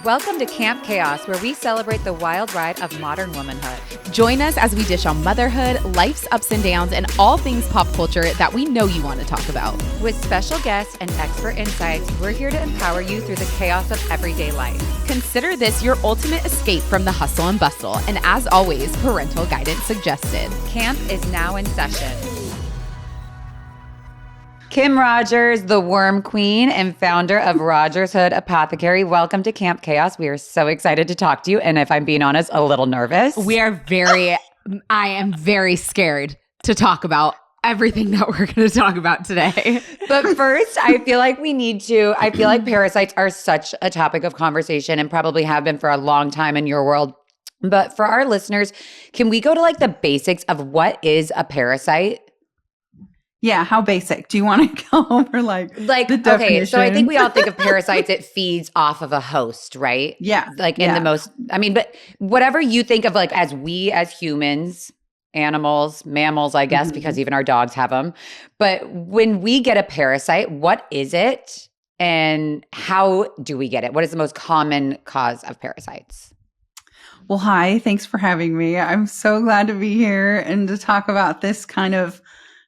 Welcome to Camp Chaos, where we celebrate the wild ride of modern womanhood. Join us as we dish on motherhood, life's ups and downs, and all things pop culture that we know you want to talk about. With special guests and expert insights, we're here to empower you through the chaos of everyday life. Consider this your ultimate escape from the hustle and bustle. And as always, parental guidance suggested. Camp is now in session. Kim Rogers, the worm queen and founder of Rogers Hood Apothecary. Welcome to Camp Chaos. We are so excited to talk to you. And if I'm being honest, a little nervous. I am very scared to talk about everything that we're going to talk about today. But first, I feel like parasites are such a topic of conversation and probably have been for a long time in your world. But for our listeners, can we go to like the basics of what is a parasite? Yeah, how basic? Do you want to go over like the definition? Okay, so I think we all think of parasites, it feeds off of a host, right? Yeah. But whatever you think of like as humans, animals, mammals, I guess, because even our dogs have them. But when we get a parasite, what is it and how do we get it? What is the most common cause of parasites? Well, hi, thanks for having me. I'm so glad to be here and to talk about this kind of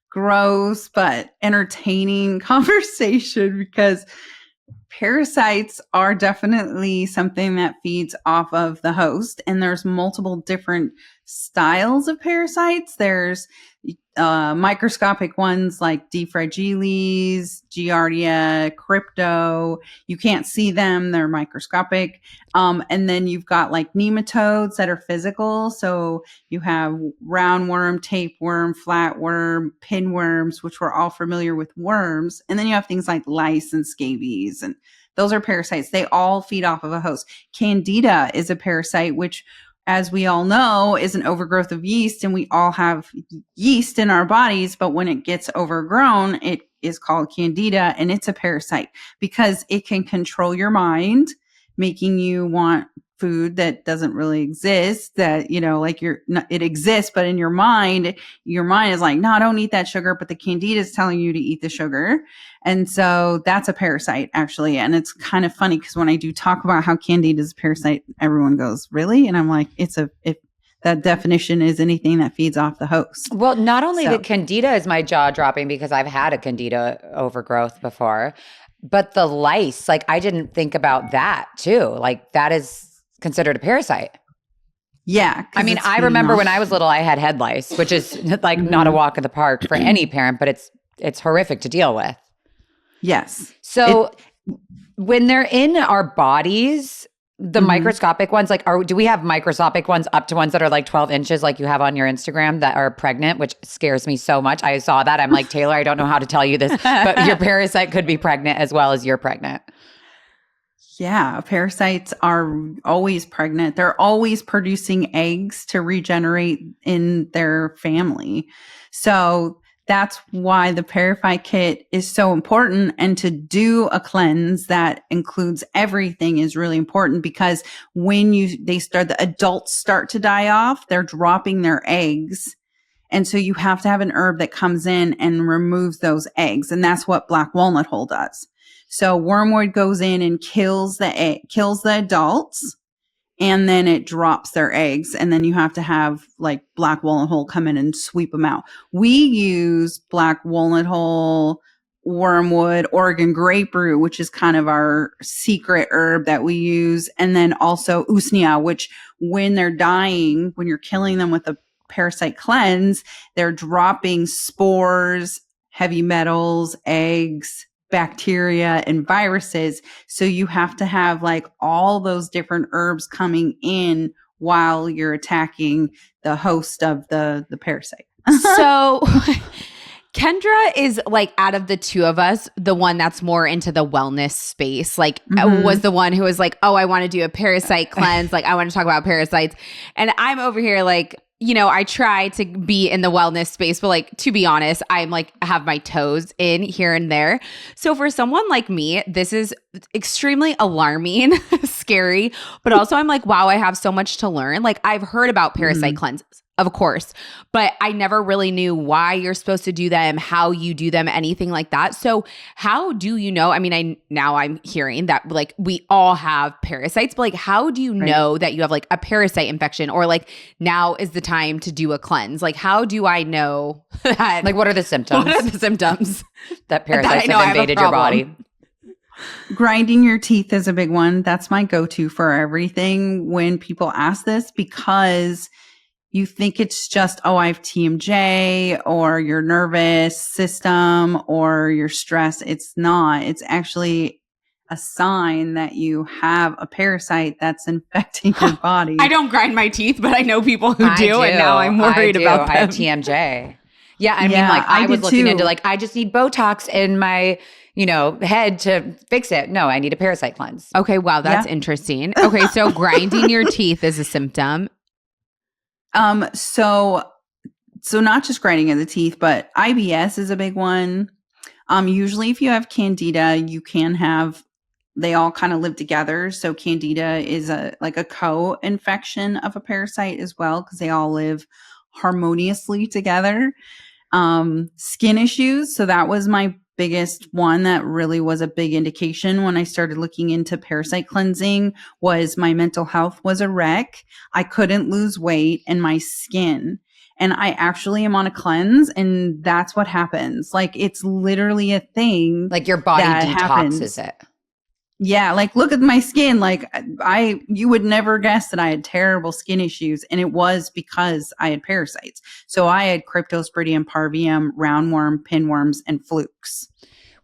gross but entertaining conversation, because parasites are definitely something that feeds off of the host, and there's multiple different styles of parasites. There's microscopic ones like D. fragilis, Giardia, crypto. You can't see them, they're microscopic. And then you've got like nematodes that are physical. So you have roundworm, tapeworm, flatworm, pinworms, which we're all familiar with worms. And then you have things like lice and scabies, and those are parasites. They all feed off of a host. Candida is a parasite, which, as we all know, is an overgrowth of yeast, and we all have yeast in our bodies, but when it gets overgrown, it is called candida, and it's a parasite because it can control your mind, making you want food that doesn't really exist, that, it exists, but in your mind is like, no, don't eat that sugar, but the candida is telling you to eat the sugar. And so that's a parasite, actually. And it's kind of funny because when I do talk about how candida is a parasite, everyone goes, really? And I'm like, that definition is anything that feeds off the host. Well, not only the candida is my jaw dropping because I've had a candida overgrowth before, but the lice, like I didn't think about that too. Like that is considered a parasite. Yeah. I mean, I remember when I was little, I had head lice, which is like not a walk in the park for any parent, but it's horrific to deal with. Yes. So when they're in our bodies, the microscopic ones, do we have microscopic ones up to ones that are like 12 inches like you have on your Instagram that are pregnant, which scares me so much. I saw that. I'm like, Taylor, I don't know how to tell you this, but your parasite could be pregnant as well as you're pregnant. Yeah, parasites are always pregnant. They're always producing eggs to regenerate in their family. So that's why the Parasite Kit is so important. And to do a cleanse that includes everything is really important, because when the adults start to die off, they're dropping their eggs. And so you have to have an herb that comes in and removes those eggs. And that's what black walnut hull does. So wormwood goes in and kills the adults, and then it drops their eggs. And then you have to have like black walnut hull come in and sweep them out. We use black walnut hull, wormwood, Oregon grape root, which is kind of our secret herb that we use. And then also usnea, which when they're dying, when you're killing them with a parasite cleanse, they're dropping spores, heavy metals, eggs, bacteria, and viruses. So you have to have like all those different herbs coming in while you're attacking the host of the parasite. So Kendra is like, out of the two of us, the one that's more into the wellness space, like was the one who was like, oh, I want to do a parasite cleanse. Like I want to talk about parasites. And I'm over here like, I try to be in the wellness space, but like, to be honest, I'm like, have my toes in here and there. So for someone like me, this is extremely alarming, scary, but also I'm like, wow, I have so much to learn. Like I've heard about parasite cleanses. Of course. But I never really knew why you're supposed to do them, how you do them, anything like that. So how do you know? I mean, now I'm hearing that like we all have parasites, but like how do you know that you have like a parasite infection or like now is the time to do a cleanse? Like how do I know that? Like what are the symptoms? What are the symptoms? That parasites have invaded your body? Grinding your teeth is a big one. That's my go-to for everything when people ask this, because you think it's just, oh, I have TMJ or your nervous system or your stress. It's not. It's actually a sign that you have a parasite that's infecting your body. I don't grind my teeth, but I know people who do, and now I'm worried about them. I have TMJ. Yeah, I mean, like I was looking into like, I just need Botox in my, head to fix it. No, I need a parasite cleanse. Okay, wow, that's interesting. Okay, so grinding your teeth is a symptom. So not just grinding of the teeth, but IBS is a big one. Usually if you have Candida, you can have, they all kind of live together. So Candida is a co-infection of a parasite as well, because they all live harmoniously together. Skin issues. So that was my biggest one that really was a big indication when I started looking into parasite cleansing. Was my mental health was a wreck. I couldn't lose weight, and my skin. And I actually am on a cleanse, and that's what happens. Like it's literally a thing. Like your body detoxes it. Yeah, like look at my skin. Like you would never guess that I had terrible skin issues, and it was because I had parasites. So I had Cryptosporidium, parvium, roundworm, pinworms, and flukes.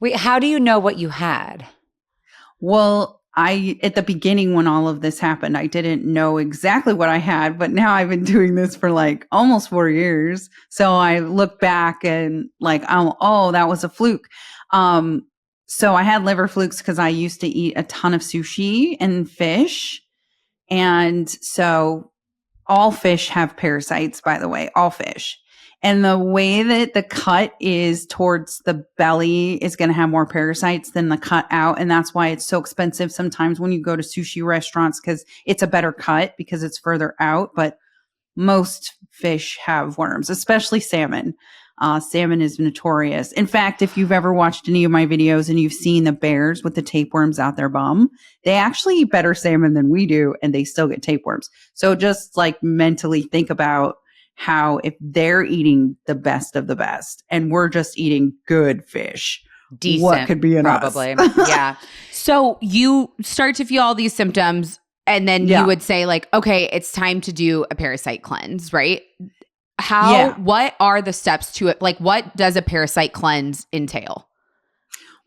Wait, how do you know what you had? Well, at the beginning when all of this happened, I didn't know exactly what I had, but now I've been doing this for like almost 4 years. So I look back and like, oh, that was a fluke. So I had liver flukes because I used to eat a ton of sushi and fish. And so all fish have parasites, by the way, all fish. And the way that the cut is towards the belly is going to have more parasites than the cut out. And that's why it's so expensive sometimes when you go to sushi restaurants, because it's a better cut because it's further out. But most fish have worms, especially salmon. Salmon is notorious. In fact, if you've ever watched any of my videos and you've seen the bears with the tapeworms out their bum, they actually eat better salmon than we do, and they still get tapeworms. So just like mentally think about how if they're eating the best of the best and we're just eating good fish, decent, what could be in probably. Yeah. So you start to feel all these symptoms, and then you would say like, okay, it's time to do a parasite cleanse, right? What are the steps to it? Like, what does a parasite cleanse entail?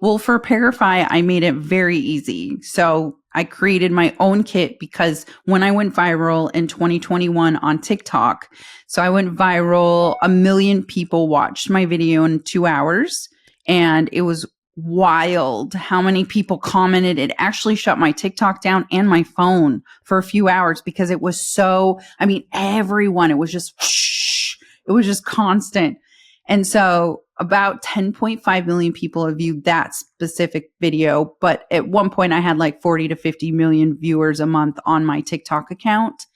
Well, for Parify, I made it very easy. So I created my own kit because when I went viral in 2021 on TikTok, so I went viral, 1 million people watched my video in 2 hours, and it was wild how many people commented. It actually shut my TikTok down and my phone for a few hours because it was everyone, it was just constant. And so about 10.5 million people have viewed that specific video. But at one point I had like 40 to 50 million viewers a month on my TikTok account.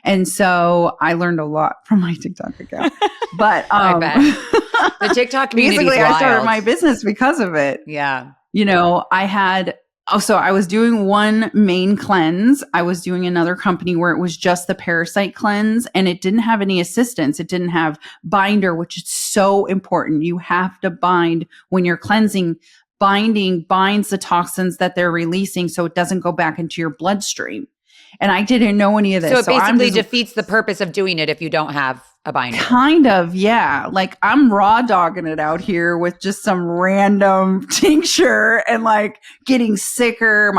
And so I learned a lot from my TikTok account. But I bet. The TikTok community basically I started my business because of it. Yeah. I was doing one main cleanse. I was doing another company where it was just the parasite cleanse, and it didn't have any assistance. It didn't have binder, which is so important. You have to bind when you're cleansing. Binding binds the toxins that they're releasing so it doesn't go back into your bloodstream. And I didn't know any of this. So it basically defeats the purpose of doing it if you don't have a binder. Kind of, yeah. Like I'm raw dogging it out here with just some random tincture and like getting sicker.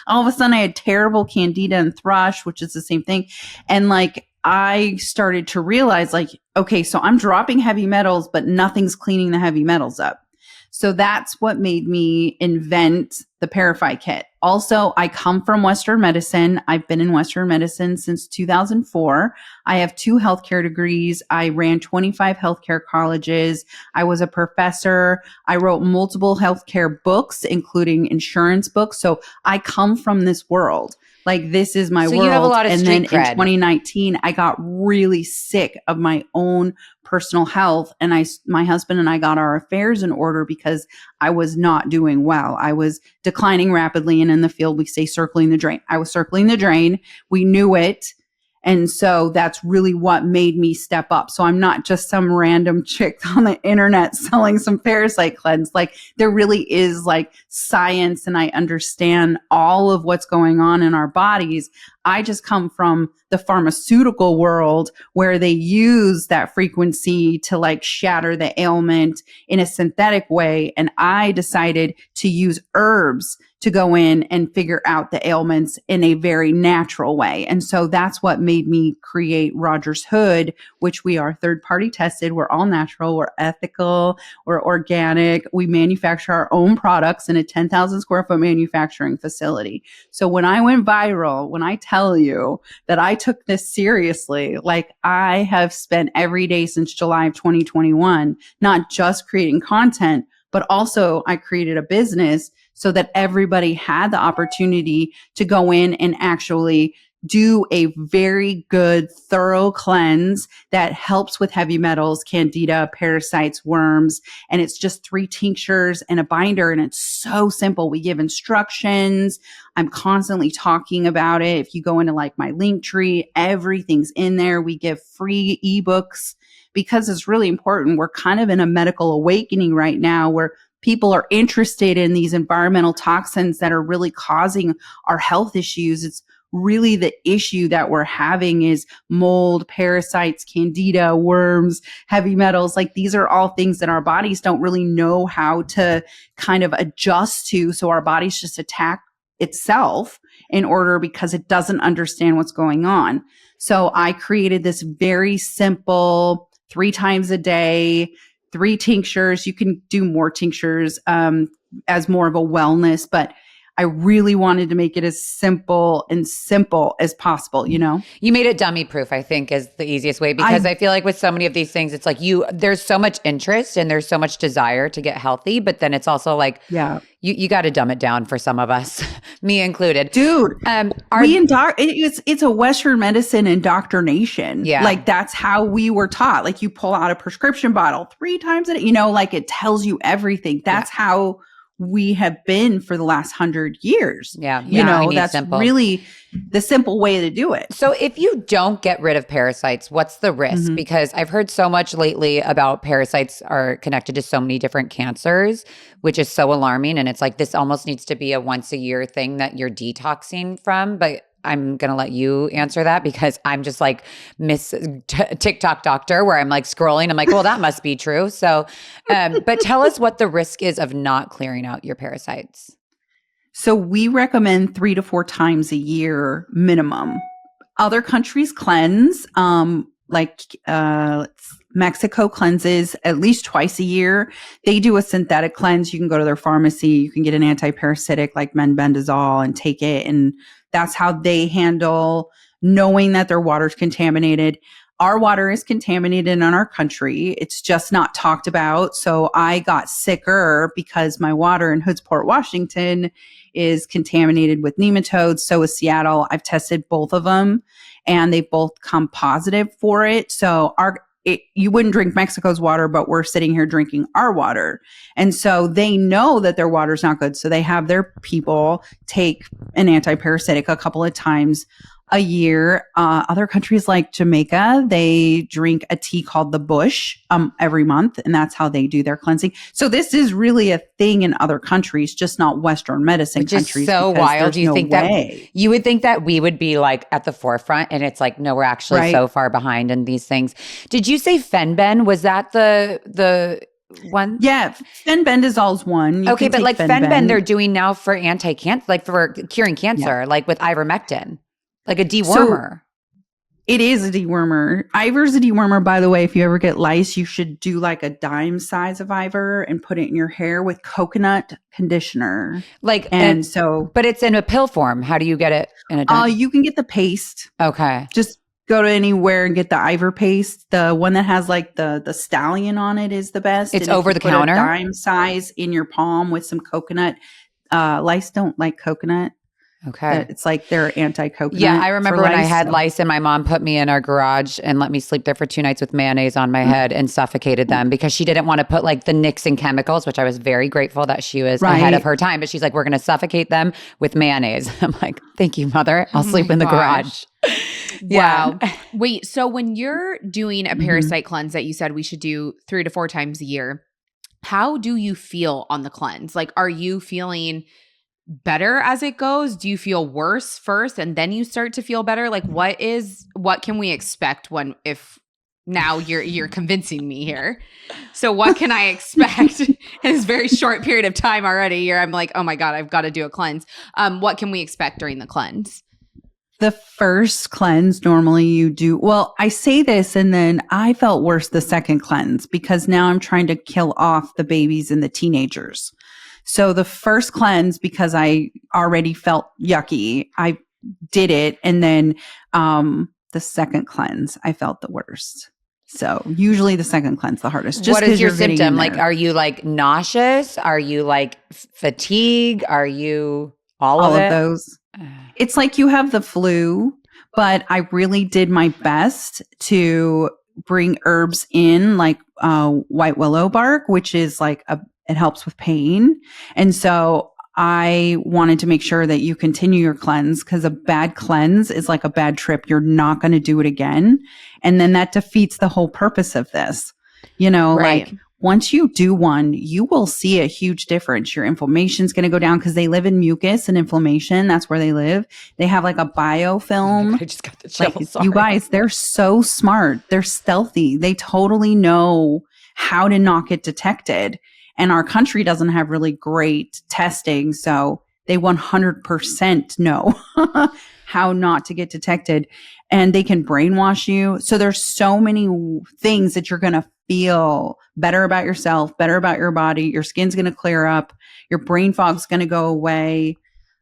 All of a sudden I had terrible candida and thrush, which is the same thing. And like I started to realize like, okay, so I'm dropping heavy metals, but nothing's cleaning the heavy metals up. So that's what made me invent the Parify kit. Also, I come from Western medicine. I've been in Western medicine since 2004. I have 2 healthcare degrees. I ran 25 healthcare colleges. I was a professor. I wrote multiple healthcare books, including insurance books. So I come from this world. Like, this is my So world. you have a lot of and street then cred. in 2019, I got really sick of my own personal health. And my husband and I got our affairs in order because I was not doing well. I was declining rapidly. And in the field, we say circling the drain. I was circling the drain. We knew it. And so that's really what made me step up. So I'm not just some random chick on the internet selling some parasite cleanse. Like, there really is like science, and I understand all of what's going on in our bodies. I just come from the pharmaceutical world where they use that frequency to like shatter the ailment in a synthetic way. And I decided to use herbs to go in and figure out the ailments in a very natural way. And so that's what made me create Rogers Hood, which we are third party tested. We're all natural. We're ethical. We're organic. We manufacture our own products in a 10,000 square foot manufacturing facility. So when I went viral, when I tell you that I took this seriously, like, I have spent every day since July of 2021, not just creating content, but also I created a business so that everybody had the opportunity to go in and actually do a very good, thorough cleanse that helps with heavy metals, candida, parasites, worms. And it's just 3 tinctures and a binder. And it's so simple. We give instructions. I'm constantly talking about it. If you go into like my link tree, everything's in there. We give free ebooks because it's really important. We're kind of in a medical awakening right now where people are interested in these environmental toxins that are really causing our health issues. It's really the issue that we're having is mold, parasites, candida, worms, heavy metals. Like, these are all things that our bodies don't really know how to kind of adjust to. So our bodies just attack itself in order because it doesn't understand what's going on. So I created this very simple 3 times a day, 3 tinctures. You can do more tinctures as more of a wellness, but I really wanted to make it as simple as possible, you know? You made it dummy proof, I think, is the easiest way, because I feel like with so many of these things, it's like there's so much interest and there's so much desire to get healthy, but then it's also like, yeah, you got to dumb it down for some of us, me included. Dude, it's a Western medicine indoctrination. Yeah. Like, that's how we were taught. Like, you pull out a prescription bottle 3 times a day, you know, like, it tells you everything. That's how we have been for the last 100 years. Yeah. You know, that's really the simple way to do it. So if you don't get rid of parasites, what's the risk? Mm-hmm. Because I've heard so much lately about parasites are connected to so many different cancers, which is so alarming. And it's like, this almost needs to be a once a year thing that you're detoxing from. But I'm going to let you answer that because I'm just like Miss TikTok doctor where I'm like scrolling. I'm like, well, that must be true. So, but tell us what the risk is of not clearing out your parasites. So we recommend 3 to 4 times a year minimum. Other countries cleanse, Mexico cleanses at least twice a year. They do a synthetic cleanse. You can go to their pharmacy. You can get an antiparasitic like menbendazole and take it. And that's how they handle knowing that their water's contaminated. Our water is contaminated in our country. It's just not talked about. So I got sicker because my water in Hoodsport, Washington is contaminated with nematodes. So is Seattle. I've tested both of them and they both come positive for it. So you wouldn't drink Mexico's water, but we're sitting here drinking our water. And so they know that their water's not good. So they have their people take an antiparasitic a couple of times a year. Other countries like Jamaica, they drink a tea called the Bush every month, and that's how they do their cleansing. So this is really a thing in other countries, just not Western medicine countries. Which is so wild. Do you think that you would think that we would be like at the forefront, and it's like, no, we're actually so far behind in these things. Did you say Fenben? Was that the one? Yeah, fenbendazole is one. Okay, but like Fenben, they're doing now for anti-cancer, like for curing cancer, like with ivermectin. Like a dewormer. So it is a dewormer. Ivor's a dewormer, by the way. If you ever get lice, you should do like a dime size of Ivor and put it in your hair with coconut conditioner. But it's in a pill form. How do you get it in a dime? You can get the paste. Okay. Just go to anywhere and get the Ivor paste. The one that has like the stallion on it is the best. It's over the counter. A dime size in your palm with some coconut. Lice don't like coconut. Okay. It's like they're anti-coconut. Yeah, I remember when I lice, had so- lice and my mom put me in our garage and let me sleep there for 2 nights with mayonnaise on my head and suffocated them because she didn't want to put like the Nixon chemicals, which I was very grateful that she was ahead of Right. her time. But she's like, we're going to suffocate them with mayonnaise. I'm like, thank you, mother. I'll sleep my in the gosh. garage. Yeah. Wow. Wait, so when you're doing a parasite cleanse that you said we should do 3 to 4 times a year, how do you feel on the cleanse? Like, are you feeling better as it goes? Do you feel worse first and then you start to feel better? Like, what can we expect if now you're convincing me here? So what can I expect in this very short period of time already? Here I'm like, oh my God, I've got to do a cleanse. What can we expect during the cleanse? The first cleanse, normally you do, well, I say this and then I felt worse the second cleanse because now I'm trying to kill off the babies and the teenagers. So the first cleanse, because I already felt yucky, I did it. And then the second cleanse, I felt the worst. So usually the second cleanse, the hardest. Just what is your you're getting in symptom? Like, there. are you like nauseous? Are you like fatigue? Are you all of it? those? It's like you have the flu, but I really did my best to bring herbs in, like white willow bark, which is like it helps with pain. And so I wanted to make sure that you continue your cleanse because a bad cleanse is like a bad trip. You're not going to do it again. And then that defeats the whole purpose of this. Right. Like once you do one, you will see a huge difference. Your inflammation's going to go down because they live in mucus and inflammation. That's where they live. They have like a biofilm. I just got the Like chills. Sorry. you guys, they're so smart. They're stealthy. They totally know how to not get detected. And our country doesn't have really great testing. So they 100% know how not to get detected. And they can brainwash you. So there's so many things that you're going to feel better about yourself, better about your body. Your skin's going to clear up. Your brain fog's going to go away.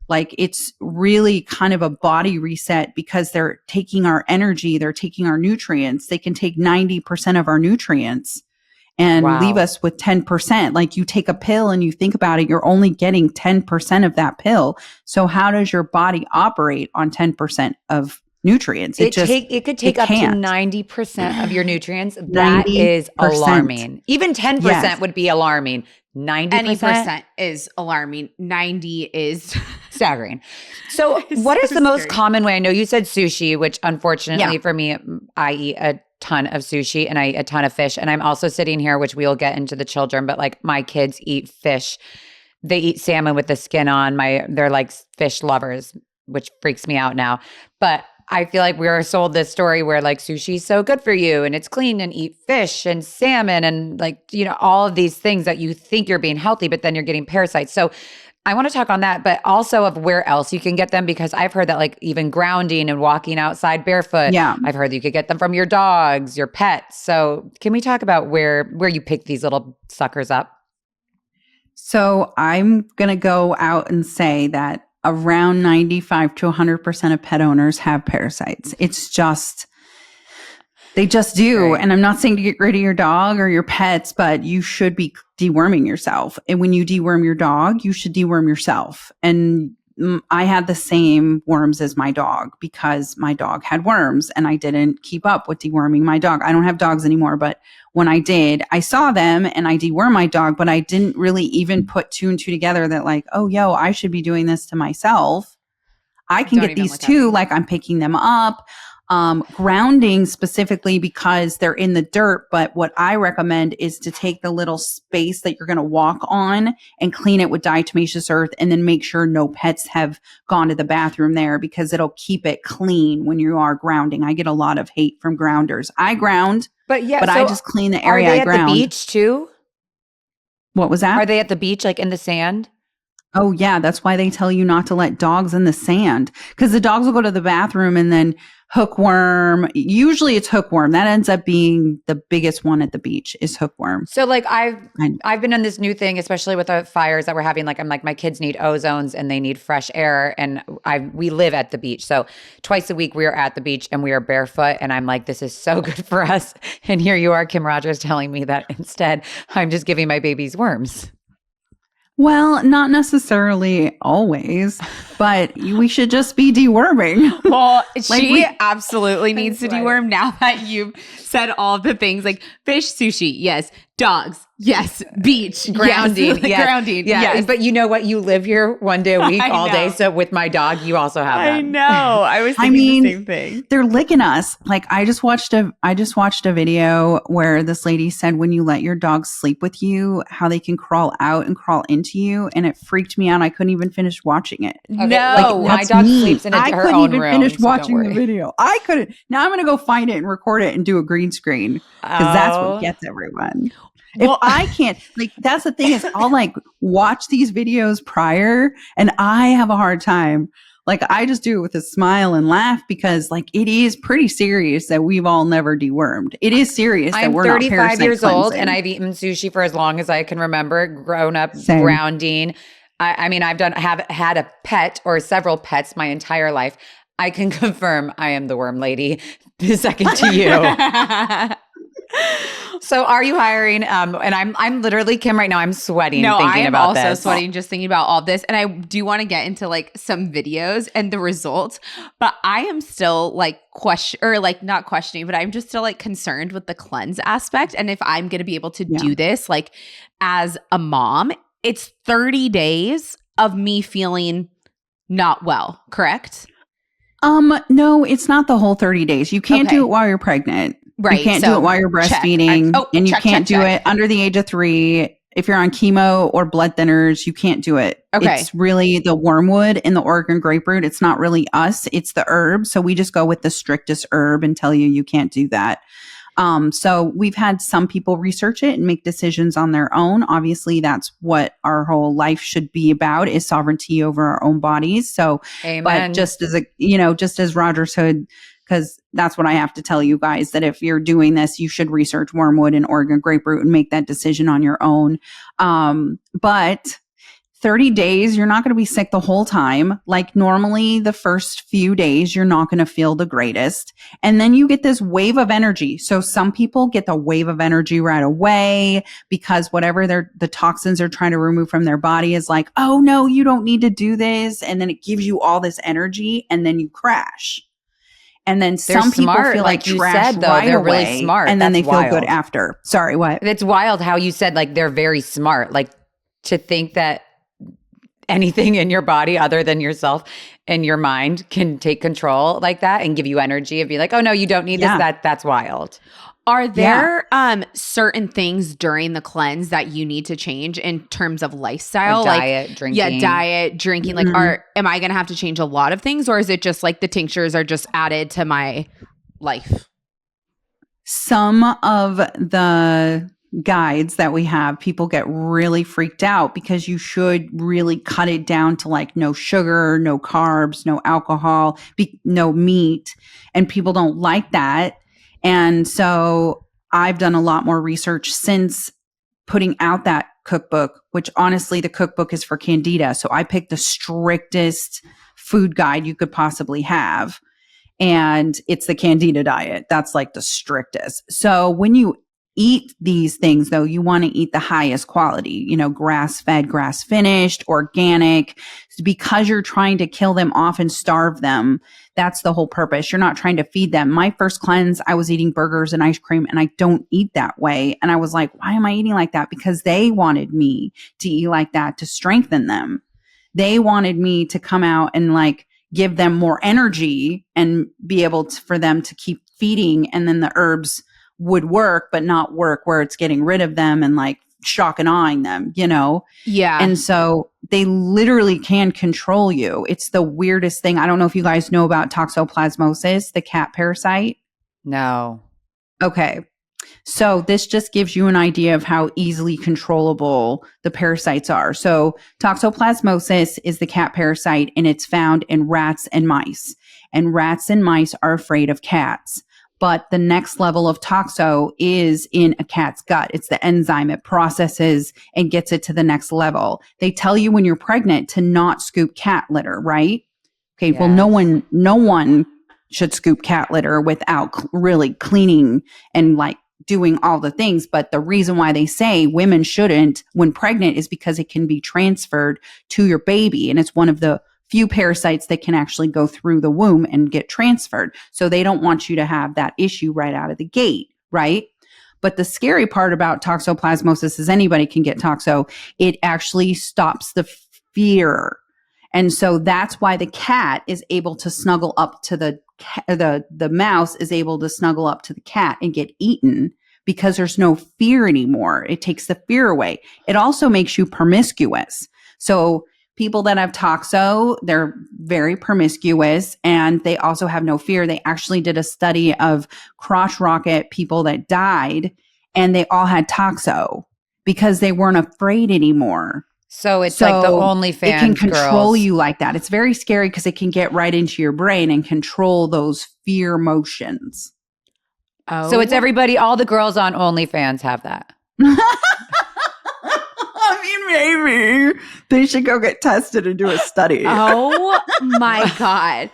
Like it's really kind of a body reset because they're taking our energy. They're taking our nutrients. They can take 90% of our nutrients and leave us with 10%. Like you take a pill and you think about it, you're only getting 10% of that pill. So how does your body operate on 10% of nutrients? It could take up to can't. 90% of your nutrients. That 90%. is alarming. Even 10% Yes. would be alarming. 90%? Any percent is alarming. 90 is staggering. So what is the most common way? I know you said sushi, which unfortunately for me, I eat a ton of sushi and I eat a ton of fish. And I'm also sitting here, which we'll get into the children, but like my kids eat fish. They eat salmon with the skin on. They're like fish lovers, which freaks me out now. But I feel like we were sold this story where like sushi is so good for you and it's clean and eat fish and salmon and like, all of these things that you think you're being healthy, but then you're getting parasites. So I want to talk on that, but also of where else you can get them because I've heard that like even grounding and walking outside barefoot. Yeah. I've heard that you could get them from your dogs, your pets. So can we talk about where you pick these little suckers up? So I'm going to go out and say that around 95 to 100% of pet owners have parasites. It's just, they just do. Right. And I'm not saying to get rid of your dog or your pets, but you should be deworming yourself. And when you deworm your dog, you should deworm yourself. And I had the same worms as my dog because my dog had worms and I didn't keep up with deworming my dog. I don't have dogs anymore, but when I did, I saw them and I dewormed my dog, but I didn't really even put 2 and 2 together that like, oh, I should be doing this to myself. I can get these too. Like I'm picking them up. Grounding specifically because they're in the dirt. But what I recommend is to take the little space that you're going to walk on and clean it with diatomaceous earth and then make sure no pets have gone to the bathroom there because it'll keep it clean when you are grounding. I get a lot of hate from grounders. I ground, but so I just clean the area I ground. Are they at the beach too? What was that? Are they at the beach, like in the sand? Oh, yeah. That's why they tell you not to let dogs in the sand because the dogs will go to the bathroom and then hookworm. Usually it's hookworm. That ends up being the biggest one at the beach is hookworm. So like I've been on this new thing, especially with the fires that we're having. Like I'm like, my kids need ozones and they need fresh air. And we live at the beach. So twice a week we are at the beach and we are barefoot. And I'm like, this is so good for us. And here you are, Kim Rogers, telling me that instead I'm just giving my babies worms. Well, not necessarily always, but we should just be deworming. Well, Like she absolutely needs to right. deworm now that you've said all the things like fish, sushi, yes. Dogs, yes. Beach, Grounding, yes. yes. Grounding, Yeah, yes. but you know what? You live here one day a week, I all day. know. So with my dog, you also have I them. know. I was I thinking mean, the same thing. They're licking us. Like I just watched a video where this lady said when you let your dog sleep with you, how they can crawl out and crawl into you, and it freaked me out. I couldn't even finish watching it. Okay, No. like, my That's dog me. sleeps in I her couldn't own even room, finish so don't watching the worry. video. I couldn't. Now I'm gonna go find it and record it and do a green screen because that's what gets everyone. Well, If I can't, like, that's the thing is I'll like watch these videos prior and I have a hard time. Like, I just do it with a smile and laugh because, like, it is pretty serious that we've all never dewormed. It is serious that I'm we're not 35 parasite years old cleansing. and I've eaten sushi for as long as I can remember, grown up Same. grounding. I mean, have had a pet or several pets my entire life. I can confirm I am the worm lady, second to you. So are you hiring? And I'm literally, Kim, right now I'm sweating no, I thinking am about also this. sweating just thinking about all this. And I do want to get into like some videos and the results, but I am still like not questioning, but I'm just still like concerned with the cleanse aspect. And if I'm going to be able to do this, like as a mom, it's 30 days of me feeling not well, correct? No, it's not the whole 30 days. You can't do it while you're pregnant. Right. You can't so do it while you're breastfeeding. And you can't do it under the age of 3. If you're on chemo or blood thinners, you can't do it. Okay. It's really the wormwood and the Oregon grapefruit. It's not really us. It's the herb. So we just go with the strictest herb and tell you can't do that. So we've had some people research it and make decisions on their own. Obviously, that's what our whole life should be about, is sovereignty over our own bodies. So, Amen. but just as Roger said, because that's what I have to tell you guys, that if you're doing this, you should research wormwood and Oregon grapefruit and make that decision on your own. But 30 days, you're not going to be sick the whole time. Like normally the first few days, you're not going to feel the greatest. And then you get this wave of energy. So some people get the wave of energy right away because whatever the toxins are trying to remove from their body is like, oh no, you don't need to do this. And then it gives you all this energy and then you crash. And then some people feel like you trash said, though, right they're away, really smart. and then That's they feel good wild. after. Sorry, what? It's wild how you said like they're very smart. Like to think that anything in your body other than yourself and your mind can take control like that and give you energy and be like, oh no, you don't need this. That's wild. Are there certain things during the cleanse that you need to change in terms of lifestyle? Like diet, drinking. Yeah, diet, drinking. Like, am I going to have to change a lot of things, or is it just like the tinctures are just added to my life? Some of the guides that we have, people get really freaked out because you should really cut it down to like no sugar, no carbs, no alcohol, no meat. And people don't like that. And so I've done a lot more research since putting out that cookbook, which honestly, the cookbook is for Candida. So I picked the strictest food guide you could possibly have. And it's the Candida diet. That's like the strictest. So when you eat these things, though, you want to eat the highest quality, grass-fed, grass-finished, organic, because you're trying to kill them off and starve them. That's the whole purpose. You're not trying to feed them. My first cleanse, I was eating burgers and ice cream, and I don't eat that way. And I was like, why am I eating like that? Because they wanted me to eat like that to strengthen them. They wanted me to come out and like give them more energy and be able for them to keep feeding. And then the herbs would work, but not work where it's getting rid of them and like shock and awing them, Yeah. And so they literally can control you. It's the weirdest thing. I don't know if you guys know about toxoplasmosis, the cat parasite. No. Okay. So this just gives you an idea of how easily controllable the parasites are. So toxoplasmosis is the cat parasite, and it's found in rats and mice. And rats and mice are afraid of cats. But the next level of toxo is in a cat's gut. It's the enzyme. It processes and gets it to the next level. They tell you when you're pregnant to not scoop cat litter, right? Okay. Yes. Well, no one should scoop cat litter without really cleaning and like doing all the things. But the reason why they say women shouldn't when pregnant is because it can be transferred to your baby. And it's one of the few parasites that can actually go through the womb and get transferred. So they don't want you to have that issue right out of the gate, right? But the scary part about toxoplasmosis is anybody can get toxo. It actually stops the fear. And so that's why the cat is able to snuggle up to the mouse is able to snuggle up to the cat and get eaten because there's no fear anymore. It takes the fear away. It also makes you promiscuous. So people that have toxo, they're very promiscuous and they also have no fear. They actually did a study of crotch rocket people that died and they all had toxo because they weren't afraid anymore. So it's like the OnlyFans it can control girls. you like that. It's very scary because it can get right into your brain and control those fear motions. Oh. So it's everybody, all the girls on OnlyFans have that. I mean, maybe they should go get tested and do a study. Oh my God.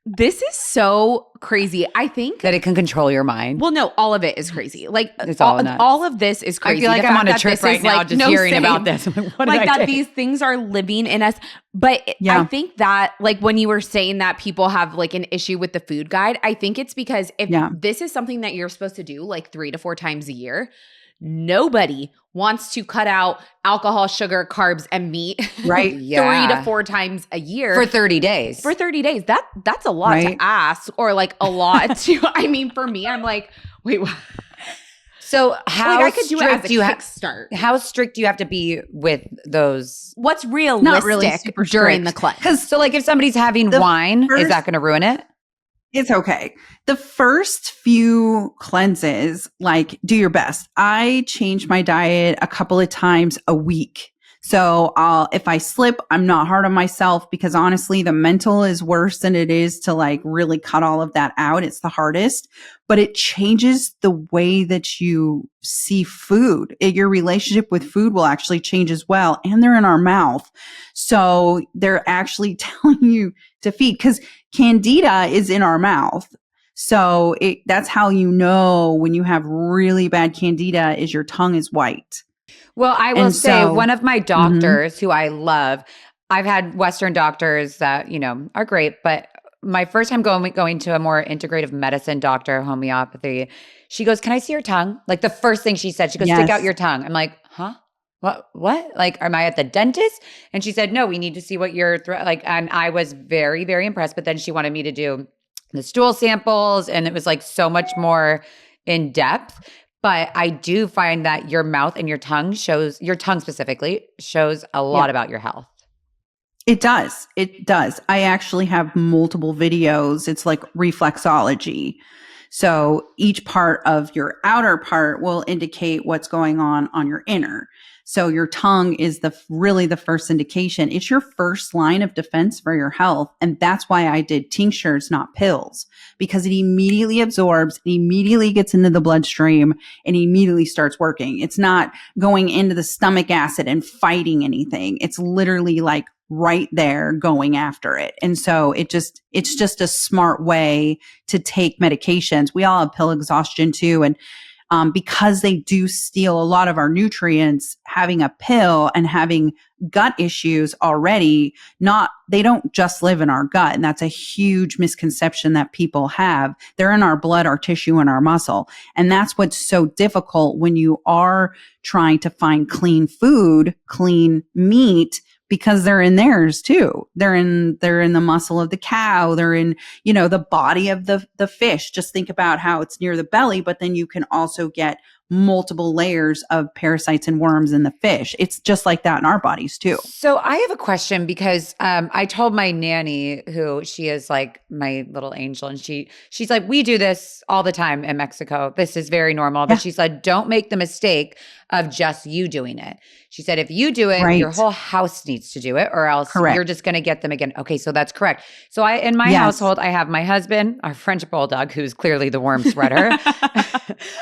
This is so crazy. I think That it can control your mind. well, no, all of it is crazy. Like It's all nuts. all of this is I crazy. feel like The I'm fact on a that trip this right is, now like, just no hearing same. about this. I'm like, what Like did I that do? these things are living in us. But Yeah. I think that like when you were saying that people have like an issue with the food guide, I think it's because if Yeah. this is something that you're supposed to do like 3 to 4 times a year, nobody wants to cut out alcohol, sugar, carbs, and meat Right. 3 Yeah. to 4 times a year. For 30 days. For 30 days. That's a lot Right. to ask or like a lot to I mean for me I'm like wait what? So how Like I could do it strict as a do you have? kickstart. How strict do you have to be with those? What's realistic Not really super during strict. the cleanse? Because So like if somebody's having The wine, is first- that going to ruin it? it's okay. The first few cleanses, like do your best. I change my diet a couple of times a week. So if I slip, I'm not hard on myself because honestly, the mental is worse than it is to like really cut all of that out. It's the hardest, but it changes the way that you see food. Your relationship with food will actually change as well. And they're in our mouth. So they're actually telling you to feed because Candida is in our mouth. So that's how you know when you have really bad Candida is your tongue is white. Well, I will And say so- one of my doctors who I love, I've had Western doctors that, are great, but my first time going to a more integrative medicine doctor, homeopathy, she goes, "Can I see your tongue?" Like the first thing she said, she goes, "Stick Yes. out your tongue." I'm like, "Huh? What? Like, am I at the dentist?" And she said, "No, we need to see what your like." And I was very, very impressed. But then she wanted me to do the stool samples, and it was like so much more in depth. But I do find that your mouth and your tongue specifically shows a lot about your health. It does. It does. I actually have multiple videos. It's like reflexology. So each part of your outer part will indicate what's going on your inner. So your tongue is really the first indication. It's your first line of defense for your health. And that's why I did tinctures, not pills, because it immediately absorbs, it immediately gets into the bloodstream and immediately starts working. It's not going into the stomach acid and fighting anything. It's literally like right there going after it. And so it's just a smart way to take medications. We all have pill exhaustion too. And because they do steal a lot of our nutrients, having a pill and having gut issues already, they don't just live in our gut. And that's a huge misconception that people have. They're in our blood, our tissue, and our muscle. And that's what's so difficult when you are trying to find clean food, clean meat, because they're in theirs too. They're in the muscle of the cow. They're in, the body of the fish. Just think about how it's near the belly, but then you can also get multiple layers of parasites and worms in the fish. It's just like that in our bodies too. So I have a question because I told my nanny, who she is like my little angel, and she's like, "We do this all the time in Mexico. This is very normal." But she said, "Don't make the mistake of just you doing it." She said, "If you do it, Right. your whole house needs to do it, or else Correct. you're just going to get them again." Okay, so that's correct. So in my Yes. household, I have my husband, our French bulldog, who's clearly the worm spreader,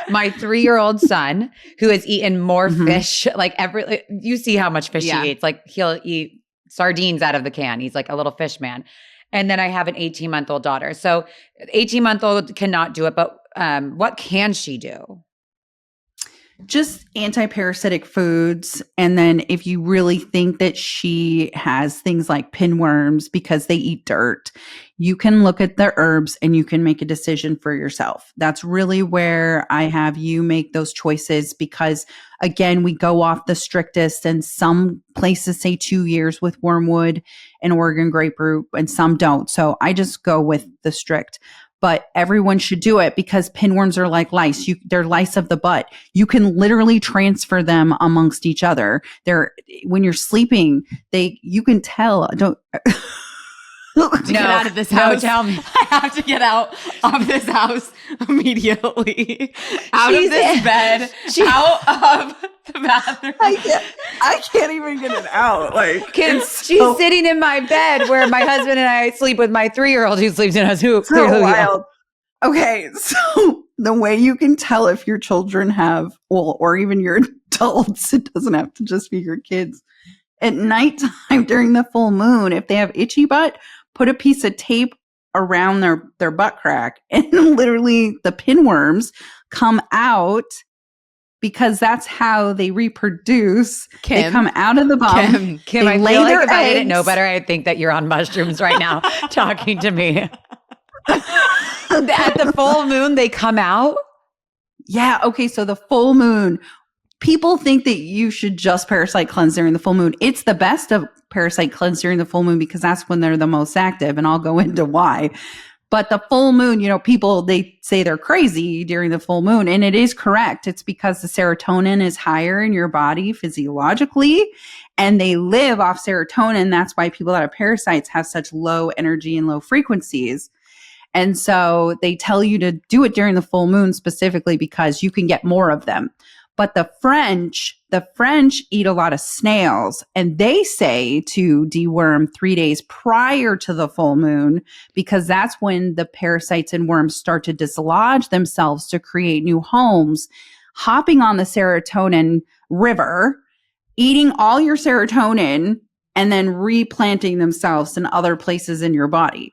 my 3-year-old son, who has eaten more fish, you see how much fish he eats. Like he'll eat sardines out of the can. He's like a little fish man. And then I have an 18-month-old daughter. So 18-month-old cannot do it, but what can she do? just anti-parasitic foods. And then if you really think that she has things like pinworms because they eat dirt, you can look at the herbs and you can make a decision for yourself. That's really where I have you make those choices because, again, we go off the strictest, and some places say 2 years with wormwood and Oregon grapefruit and some don't. So I just go with the strict. But everyone should do it because pinworms are like lice. They're lice of the butt. You can literally transfer them amongst each other. When you're sleeping, you can tell. Don't get out of this house. No, tell me. I have to get out of this house immediately. Out of this bed. Out of the bathroom. I can't even get it out. She's sitting in my bed where my husband and I sleep with my 3-year-old who sleeps in us. Who clearly wild. Okay, so the way you can tell if your children have, or even your adults, it doesn't have to just be your kids. At nighttime during the full moon, if they have itchy butt, put a piece of tape around their butt crack, and literally the pinworms come out because that's how they reproduce. Kim, they come out of the bum. Kim, I feel like if I didn't know better, I'd think that you're on mushrooms right now talking to me. At the full moon, they come out? Yeah. Okay. So the full moon, people think that you should just parasite cleanse during the full moon. It's the best of parasite cleanse during the full moon because that's when they're the most active. And I'll go into why. But the full moon, people, they say they're crazy during the full moon. And it is correct. It's because the serotonin is higher in your body physiologically. And they live off serotonin. That's why people that have parasites have such low energy and low frequencies. And so they tell you to do it during the full moon specifically because you can get more of them. But the French eat a lot of snails, and they say to deworm 3 days prior to the full moon because that's when the parasites and worms start to dislodge themselves to create new homes, hopping on the serotonin river, eating all your serotonin, and then replanting themselves in other places in your body.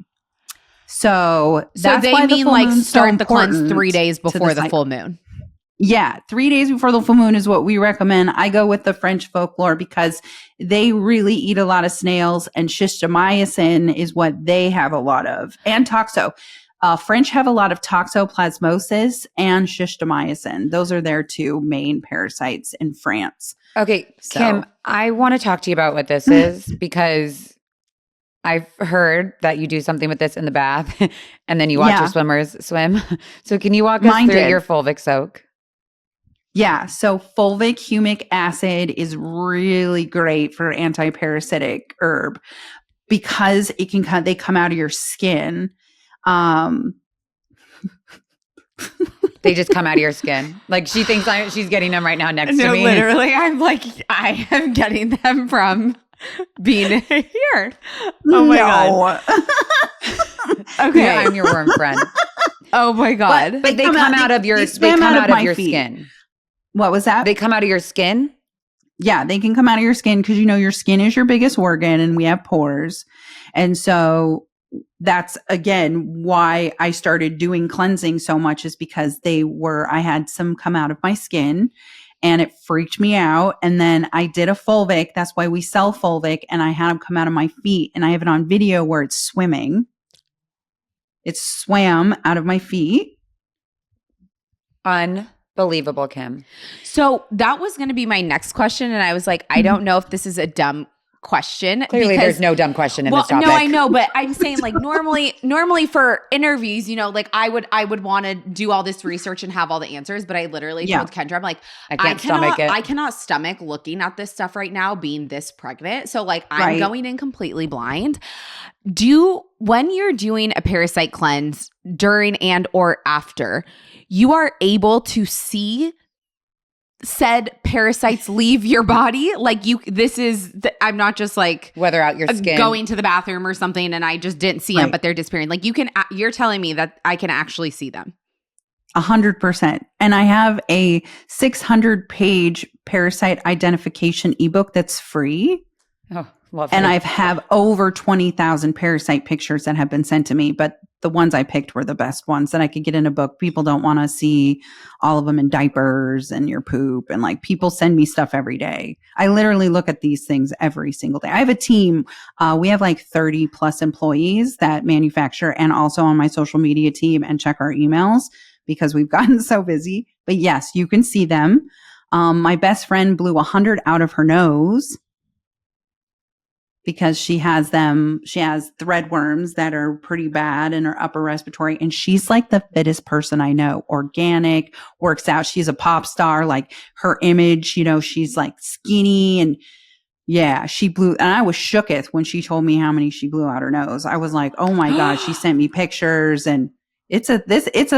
So that's they why mean the full moon's start so the cleanse important 3 days before the cycle. full moon. Yeah, 3 days before the full moon is what we recommend. I go with the French folklore because they really eat a lot of snails, and schistomiacin is what they have a lot of. And toxo. French have a lot of toxoplasmosis and schistomiacin. Those are their 2 main parasites in France. Okay, Kim, I want to talk to you about what this is because I've heard that you do something with this in the bath and then you watch your swimmers swim. So can you walk us through your fulvic soak? Yeah. So fulvic humic acid is really great for antiparasitic herb because they come out of your skin. They just come out of your skin. Like she thinks she's getting them right now next to me. No, literally, I'm like, I am getting them from being here. Oh my God. Okay. Yeah, I'm your worm friend. Oh my God. But they come out of your skin. What was that? They come out of your skin? Yeah, they can come out of your skin because your skin is your biggest organ and we have pores. And so that's, again, why I started doing cleansing so much is because I had some come out of my skin and it freaked me out. And then I did a fulvic. That's why we sell fulvic. And I had them come out of my feet. And I have it on video where it's swimming. It swam out of my feet. Unbelievable, Kim. So that was going to be my next question. And I was like, I don't know if this is a dumb question. Clearly there's no dumb question in this topic. No, I know, but I'm saying like normally for interviews, like I would want to do all this research and have all the answers, but I literally told Kendra, I'm like, I cannot stomach looking at this stuff right now being this pregnant. So like I'm going in completely blind. When you're doing a parasite cleanse during and or after, you are able to see said parasites leave your body? Like I'm not just like whether out your skin going to the bathroom or something and I just didn't see them, but they're disappearing. Like you're telling me that I can actually see them. 100%. And I have a 600-page parasite identification ebook that's free. Oh, Love And it. I have over 20,000 parasite pictures that have been sent to me, but the ones I picked were the best ones that I could get in a book. People don't want to see all of them in diapers and your poop. And like people send me stuff every day. I literally look at these things every single day. I have a team. We have like 30 plus employees that manufacture and also on my social media team and check our emails because we've gotten so busy. But yes, you can see them. My best friend blew 100 out of her nose because she has threadworms that are pretty bad in her upper respiratory. And she's like the fittest person I know, organic, works out. She's a pop star, like her image, she's like skinny and yeah, she blew, and I was shooketh when she told me how many she blew out her nose. I was like, oh my God, she sent me pictures and it's a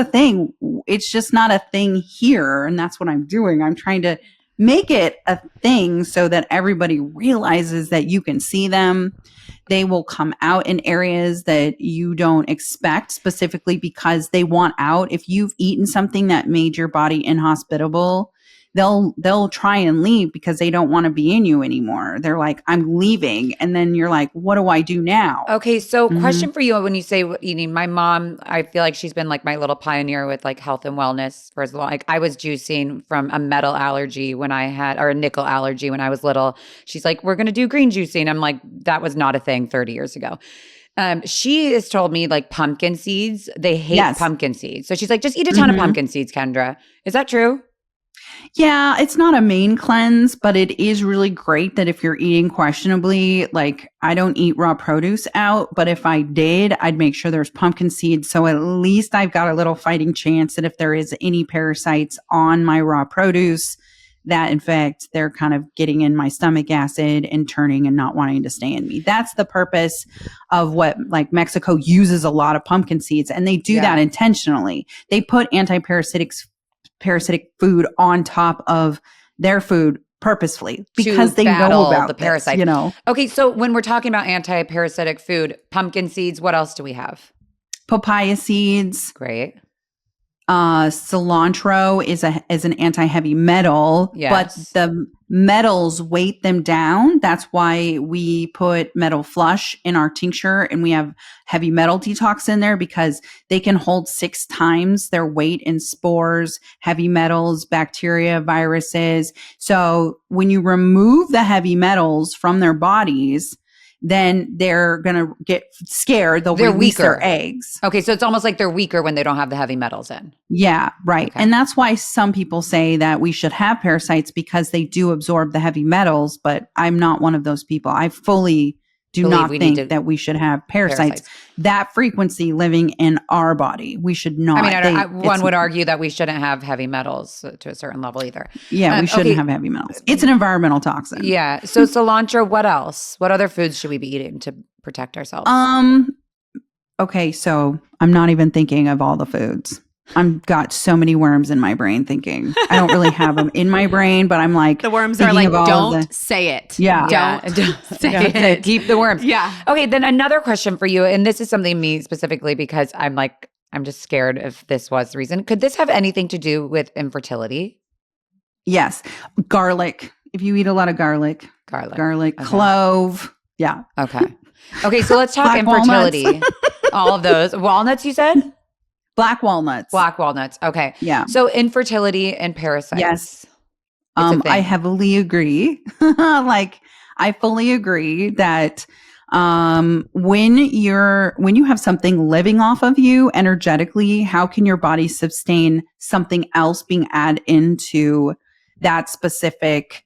thing. It's just not a thing here. And that's what I'm doing. I'm trying to make it a thing so that everybody realizes that you can see them. They will come out in areas that you don't expect specifically because they want out. If you've eaten something that made your body inhospitable, they'll try and leave because they don't want to be in you anymore. They're like, I'm leaving. And then you're like, what do I do now? Okay, so question for you when you say eating. My mom, I feel like she's been like my little pioneer with like health and wellness for as long. Like I was juicing from a metal allergy or a nickel allergy when I was little. She's like, we're going to do green juicing. I'm like, that was not a thing 30 years ago. She has told me like pumpkin seeds, they hate pumpkin seeds. So she's like, just eat a ton of pumpkin seeds, Kendra. Is that true? Yeah, it's not a main cleanse, but it is really great that if you're eating questionably, like I don't eat raw produce out, but if I did, I'd make sure there's pumpkin seeds. So at least I've got a little fighting chance that if there is any parasites on my raw produce, that in fact, they're kind of getting in my stomach acid and turning and not wanting to stay in me. That's the purpose of what like Mexico uses a lot of pumpkin seeds and they do that intentionally. They put parasitic food on top of their food purposefully because they know about the parasites. Okay, so when we're talking about anti-parasitic food, pumpkin seeds, what else do we have? Papaya seeds. Great. Cilantro is an anti-heavy metal, but the metals weight them down. That's why we put metal flush in our tincture and we have heavy metal detox in there because they can hold 6 times their weight in spores, heavy metals, bacteria, viruses. So when you remove the heavy metals from their bodies, then they're going to get scared. They're release their eggs. Okay, so it's almost like they're weaker when they don't have the heavy metals in. Yeah, right. Okay. And that's why some people say that we should have parasites because they do absorb the heavy metals, but I'm not one of those people. I fully do not think that we should have parasites that frequency living in our body. We should not. I mean, one would argue that we shouldn't have heavy metals to a certain level either. Yeah, we shouldn't have heavy metals. It's an environmental toxin. Yeah. So cilantro, what else? What other foods should we be eating to protect ourselves? Okay, so I'm not even thinking of all the foods. I've got so many worms in my brain thinking. I don't really have them in my brain, but I'm like, the worms are like, don't say it. Yeah. Don't say it. Keep the worms. Yeah. Okay, then another question for you, and this is something me specifically because I'm just scared if this was the reason. Could this have anything to do with infertility? Yes. Garlic. If you eat a lot of garlic, okay. Clove. Yeah. Okay, so let's talk infertility. All of those. Walnuts, you said? Black walnuts. Okay. Yeah. So infertility and parasites. Yes. I heavily agree. I fully agree that when you have something living off of you energetically, how can your body sustain something else being added into that specific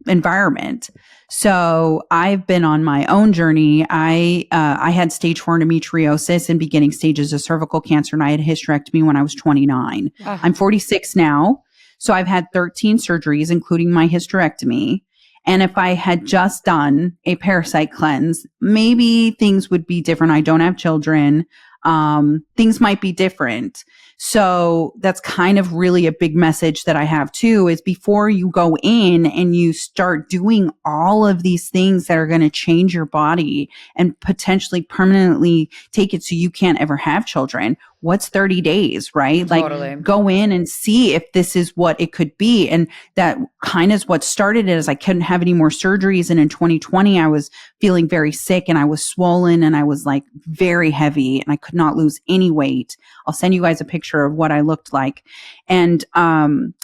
environment? So I've been on my own journey. I had stage 4 endometriosis and beginning stages of cervical cancer, and I had a hysterectomy when I was 29. I'm 46 now. So I've had 13 surgeries, including my hysterectomy. And if I had just done a parasite cleanse, maybe things would be different. I don't have children. Things might be different. So that's kind of really a big message that I have too, is before you go in and you start doing all of these things that are going to change your body and potentially permanently take it so you can't ever have children, what's 30 days, right? Totally. Like go in and see if this is what it could be. And that kind of is what started it, is I couldn't have any more surgeries. And in 2020, I was feeling very sick and I was swollen and I was like very heavy and I could not lose any weight. I'll send you guys a picture of what I looked like. And,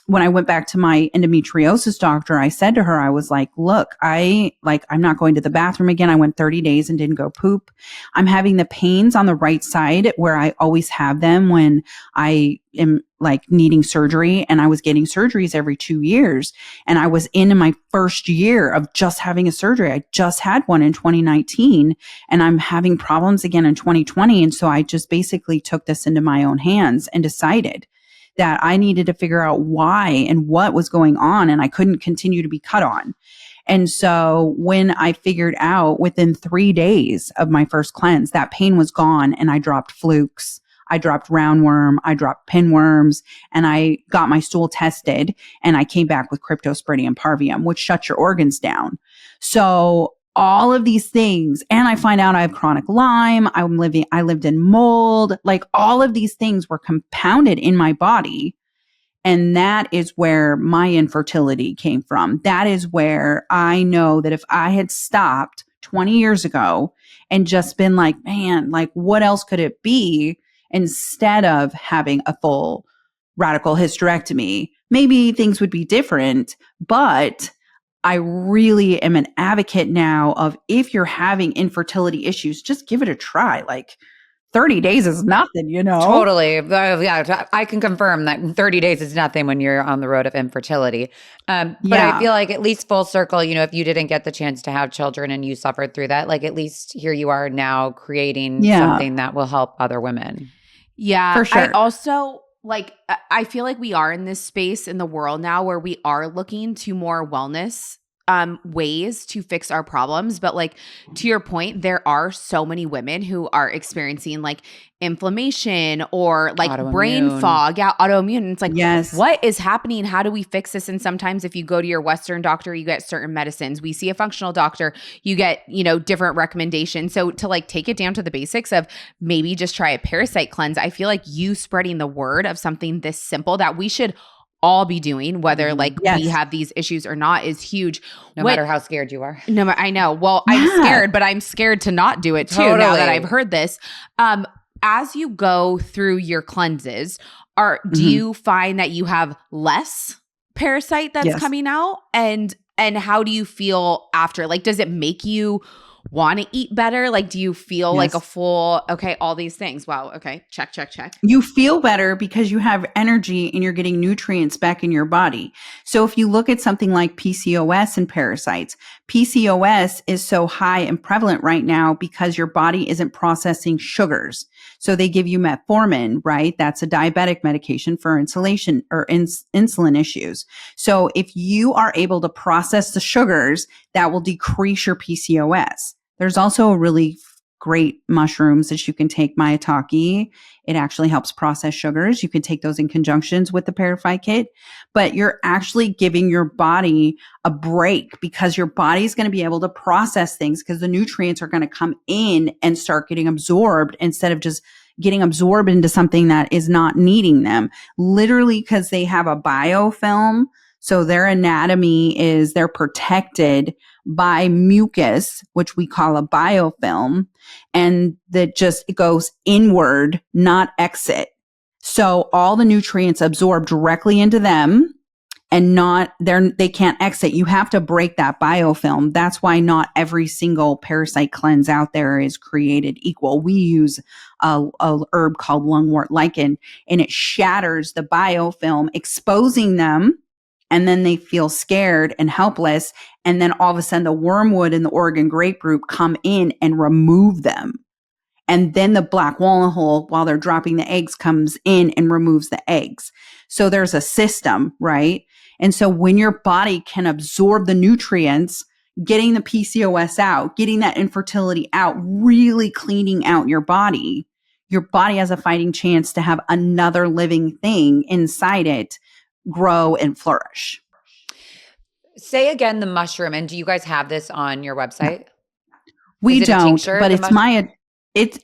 when I went back to my endometriosis doctor, I said to her, I was like, look, I'm not going to the bathroom again. I went 30 days and didn't go poop. I'm having the pains on the right side where I always have them when I am like needing surgery, and I was getting surgeries every 2 years. And I was in my first year of just having a surgery. I just had one in 2019 and I'm having problems again in 2020. And so I just basically took this into my own hands and decided that I needed to figure out why and what was going on, and I couldn't continue to be cut on. And so when I figured out within 3 days of my first cleanse, that pain was gone, and I dropped flukes, I dropped roundworm, I dropped pinworms, and I got my stool tested, and I came back with cryptosporidium parvium, which shuts your organs down. So all of these things, and I find out I have chronic Lyme, I lived in mold, like all of these things were compounded in my body. And that is where my infertility came from. That is where I know that if I had stopped 20 years ago and just been like, man, like what else could it be, instead of having a full radical hysterectomy, maybe things would be different. But I really am an advocate now of, if you're having infertility issues, just give it a try. Like 30 days is nothing, you know? Totally. Yeah, I can confirm that 30 days is nothing when you're on the road of infertility. But I feel like at least full circle, if you didn't get the chance to have children and you suffered through that, like at least here you are now creating something that will help other women. Yeah. For sure. I also I feel like we are in this space in the world now where we are looking to more wellness ways to fix our problems. But like, to your point, there are so many women who are experiencing like inflammation or like brain fog, autoimmune. And it's like, yes, what is happening? How do we fix this? And sometimes if you go to your Western doctor, you get certain medicines. We see a functional doctor, you get, different recommendations. So to like take it down to the basics of maybe just try a parasite cleanse, I feel like you spreading the word of something this simple that we should all be doing, whether like we have these issues or not, is huge. No matter how scared you are. No, I know. Well, I'm scared, but I'm scared to not do it too. Totally. Now that I've heard this, as you go through your cleanses, do you find that you have less parasite that's coming out, and how do you feel after? Like, does it make you want to eat better? Like, do you feel like a full, all these things? Wow. Okay. Check. You feel better because you have energy and you're getting nutrients back in your body. So if you look at something like PCOS and parasites, PCOS is so high and prevalent right now because your body isn't processing sugars. So they give you metformin, right? That's a diabetic medication for insulation or insulin issues. So if you are able to process the sugars, that will decrease your PCOS. There's also a really great mushrooms that you can take, maitake. It actually helps process sugars. You can take those in conjunctions with the Parasite kit, but you're actually giving your body a break because your body's going to be able to process things because the nutrients are going to come in and start getting absorbed instead of just getting absorbed into something that is not needing them. Literally, because they have a biofilm. So their anatomy is they're protected by mucus, which we call a biofilm, and that just goes inward, not exit. So all the nutrients absorb directly into them and they can't exit. You have to break that biofilm. That's why not every single parasite cleanse out there is created equal. We use a herb called lungwort lichen, and it shatters the biofilm, exposing them. And then they feel scared and helpless. And then all of a sudden the wormwood and the Oregon grapefruit come in and remove them. And then the black walnut hull, while they're dropping the eggs, comes in and removes the eggs. So there's a system, right? And so when your body can absorb the nutrients, getting the PCOS out, getting that infertility out, really cleaning out your body has a fighting chance to have another living thing inside it grow and flourish. Say again the mushroom, and do you guys have this on your website? We don't, but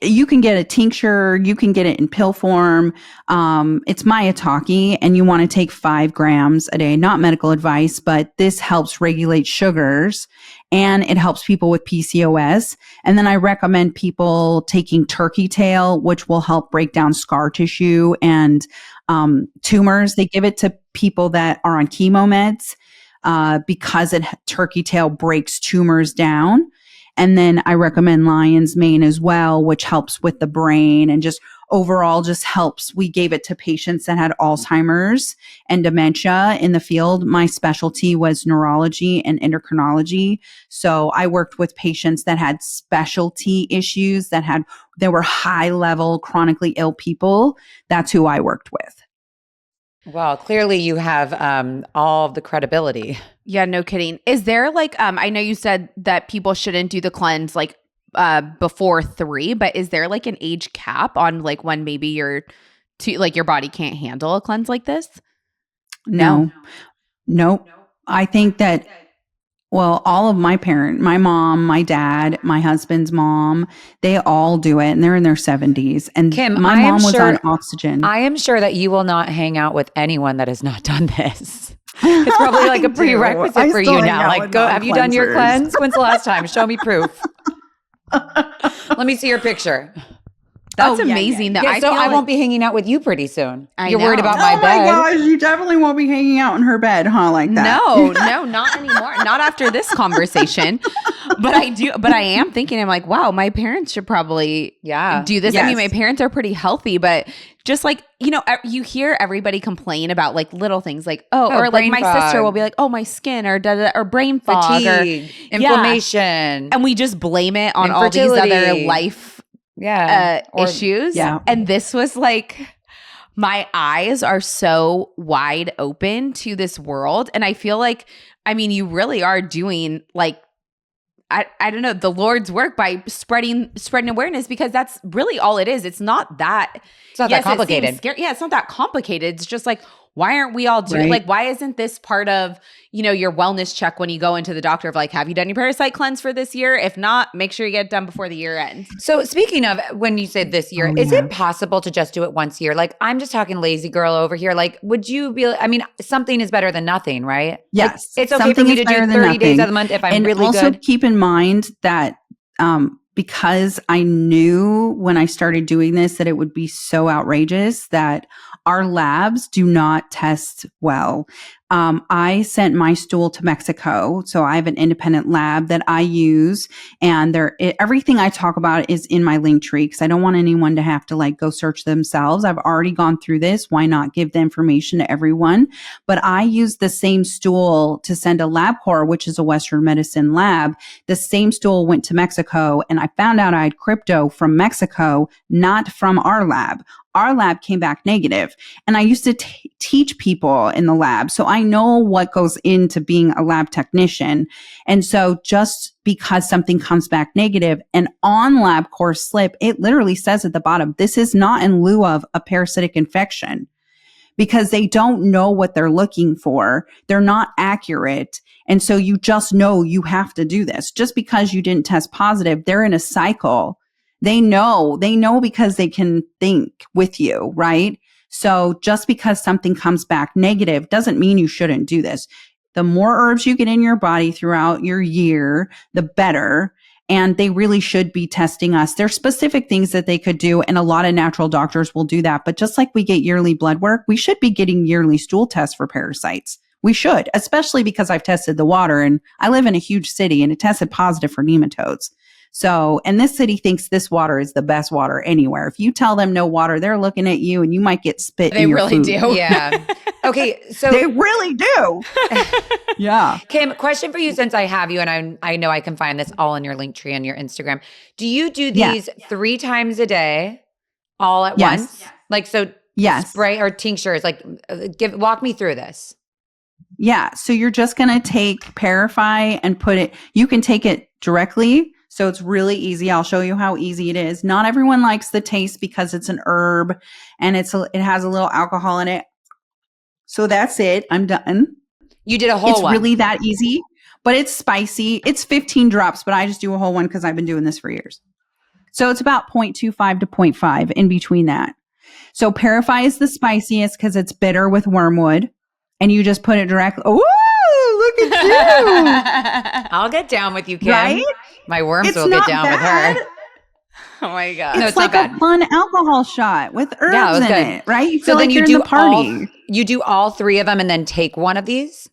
you can get a tincture, you can get it in pill form. It's Maitake, and you want to take 5 grams a day. Not medical advice, but this helps regulate sugars, and it helps people with PCOS. And then I recommend people taking turkey tail, which will help break down scar tissue and tumors. They give it to people that are on chemo meds because turkey tail breaks tumors down. And then I recommend lion's mane as well, which helps with the brain and just overall just helps. We gave it to patients that had Alzheimer's and dementia in the field. My specialty was neurology and endocrinology. So I worked with patients that had specialty issues there were high level chronically ill people. That's who I worked with. Well, clearly you have all of the credibility. Yeah, no kidding. Is there like, I know you said that people shouldn't do the cleanse like before 3, but is there like an age cap on like when maybe your body can't handle a cleanse like this? No. Nope. I think that, well, all of my mom, my dad, my husband's mom, they all do it, and they're in their 70s. And Kim, my mom was on oxygen. I am sure that you will not hang out with anyone that has not done this. It's probably like a prerequisite for you now. Like, go. Have you done your cleanse? When's the last time? Show me proof. Let me see your picture. That's amazing. Yeah, so I won't be hanging out with you pretty soon. You're know. worried about my bed. Oh my gosh, you definitely won't be hanging out in her bed, huh? Like that. No, not anymore. Not after this conversation. But I am thinking, I'm like, wow, my parents should probably do this. Yes. I mean, my parents are pretty healthy, but just like, you hear everybody complain about like little things like, or like my sister will be like, oh, my skin or or brain fog fatigue, or inflammation. And we just blame it on all these other life issues. Yeah. And this was like, my eyes are so wide open to this world. And I feel like, I mean, you really are doing like, I don't know, the Lord's work by spreading awareness, because that's really all it is. It's not that complicated. Yeah, it's not that complicated. It's just like, why aren't we all doing like, why isn't this part of, your wellness check when you go into the doctor of like, have you done your parasite cleanse for this year? If not, make sure you get it done before the year ends. So speaking of when you said this year, is it possible to just do it once a year? Like, I'm just talking lazy girl over here. Like, would you be, I mean, something is better than nothing, right? Yes. Like, it's okay for me to do 30 days of the month if I'm really good. Also keep in mind that because I knew when I started doing this that it would be so outrageous that our labs do not test well. I sent my stool to Mexico. So I have an independent lab that I use, and everything I talk about is in my link tree because I don't want anyone to have to like go search themselves. I've already gone through this. Why not give the information to everyone? But I use the same stool to send a LabCorp, which is a Western medicine lab. The same stool went to Mexico, and I found out I had crypto from Mexico, not from our lab. Our lab came back negative. And I used to teach people in the lab. So I know what goes into being a lab technician. And so just because something comes back negative, and on LabCorp slip, it literally says at the bottom, this is not in lieu of a parasitic infection, because they don't know what they're looking for. They're not accurate. And so you just know you have to do this. Just because you didn't test positive, they're in a cycle. They know because they can think with you, right? So just because something comes back negative doesn't mean you shouldn't do this. The more herbs you get in your body throughout your year, the better. And they really should be testing us. There's specific things that they could do, and a lot of natural doctors will do that. But just like we get yearly blood work, we should be getting yearly stool tests for parasites. We should, especially because I've tested the water, and I live in a huge city and it tested positive for nematodes. So, and this city thinks this water is the best water anywhere. If you tell them no water, they're looking at you and you might get spit in your food. They really do. Yeah. Okay. So they really do. Yeah. Kim, question for you, since I have you, and I know I can find this all in your link tree on your Instagram. Do you do these 3 times a day all at once? Like, so spray or tinctures, like walk me through this. Yeah. So you're just going to take Parify and put it, you can take it directly. So it's really easy. I'll show you how easy it is. Not everyone likes the taste because it's an herb and it has a little alcohol in it. So that's it. I'm done. You did a whole one. It's really that easy, but it's spicy. It's 15 drops, but I just do a whole one because I've been doing this for years. So it's about 0.25 to zero point 0.5 in between that. So Parafy is the spiciest because it's bitter with wormwood. And you just put it directly. Oh, look at you. I'll get down with you, Kim. Right? My worms It's will get not down bad. with her. Oh my God. No, It's like not a bad. fun alcohol shot with herbs in good. it, right? You So feel then like you you're do in the party. you do all 3 of them and then take one of these?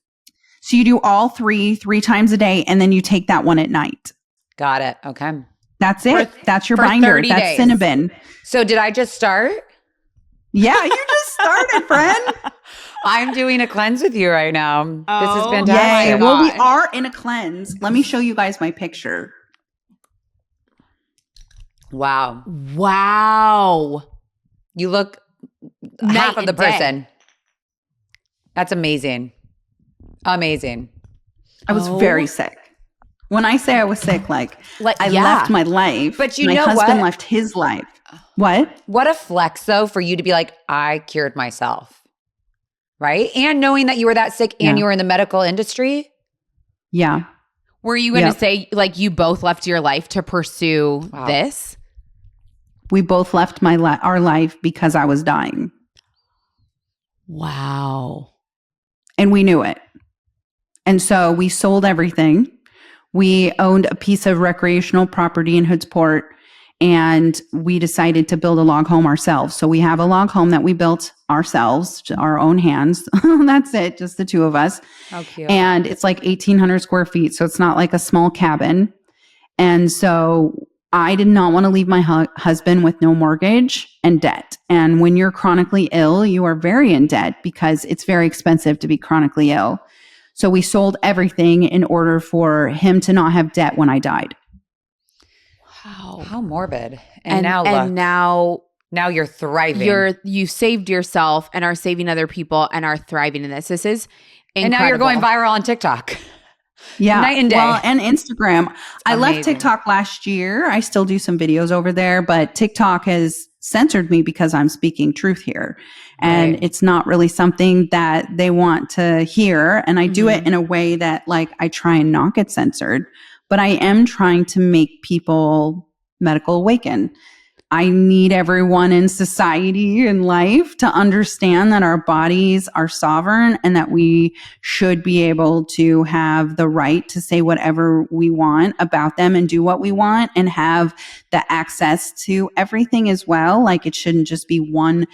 So you do all three times a day, and then you take that one at night. Got it. Okay. That's it. That's your for binder. 30 That's days. Cinnabon. So did I just start? Yeah, you just started, friend. I'm doing a cleanse with you right now. This is Oh, fantastic. Yay. my Well, we gosh. are in a cleanse. Let me show you guys my picture. Wow. Wow. You look Night half of the and day. person. That's amazing. Amazing. I was Oh. very sick. When I say I was sick, like I yeah. left my life. But you my know husband what? left his life. What? What a flex, though, for you to be like, I cured myself. Right? And knowing that you were that sick and Yeah. you were in the medical industry. Yeah. Were you going to Yep. say like you both left your life to pursue Wow. this? We both left our life because I was dying. Wow. And we knew it. And so we sold everything. We owned a piece of recreational property in Hoodsport, and we decided to build a log home ourselves. So we have a log home that we built ourselves, our own hands. That's it, just the two of us. How cute. And it's like 1,800 square feet. So it's not like a small cabin. And so I did not want to leave my husband with no mortgage and debt. And when you're chronically ill, you are very in debt because it's very expensive to be chronically ill. So we sold everything in order for him to not have debt when I died. Wow. How morbid. And now look. And now you're thriving. you saved yourself and are saving other people and are thriving in this. This is incredible. And now you're going viral on TikTok. Yeah. Night and day. Well, and Instagram. I left Amazing. TikTok last year. I still do some videos over there, but TikTok has censored me because I'm speaking truth here. And Right. it's not really something that they want to hear. And I do Mhm. it in a way that like I try and not get censored, but I am trying to make people medical awaken. I need everyone in society and life to understand that our bodies are sovereign and that we should be able to have the right to say whatever we want about them and do what we want and have the access to everything as well. Like it shouldn't just be one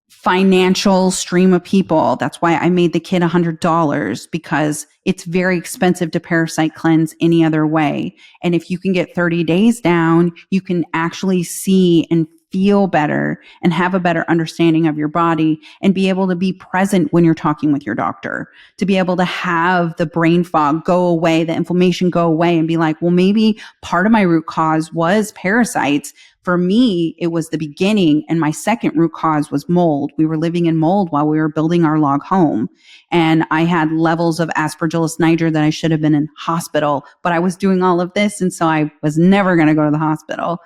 financial stream of people. That's why I made the kid $100 because it's very expensive to parasite cleanse any other way. And if you can get 30 days down, you can actually see and feel better and have a better understanding of your body and be able to be present when you're talking with your doctor, to be able to have the brain fog go away, the inflammation go away and be like, well, maybe part of my root cause was parasites. For me, it was the beginning. And my second root cause was mold. We were living in mold while we were building our log home. And I had levels of Aspergillus niger that I should have been in hospital, but I was doing all of this. And so I was never going to go to the hospital.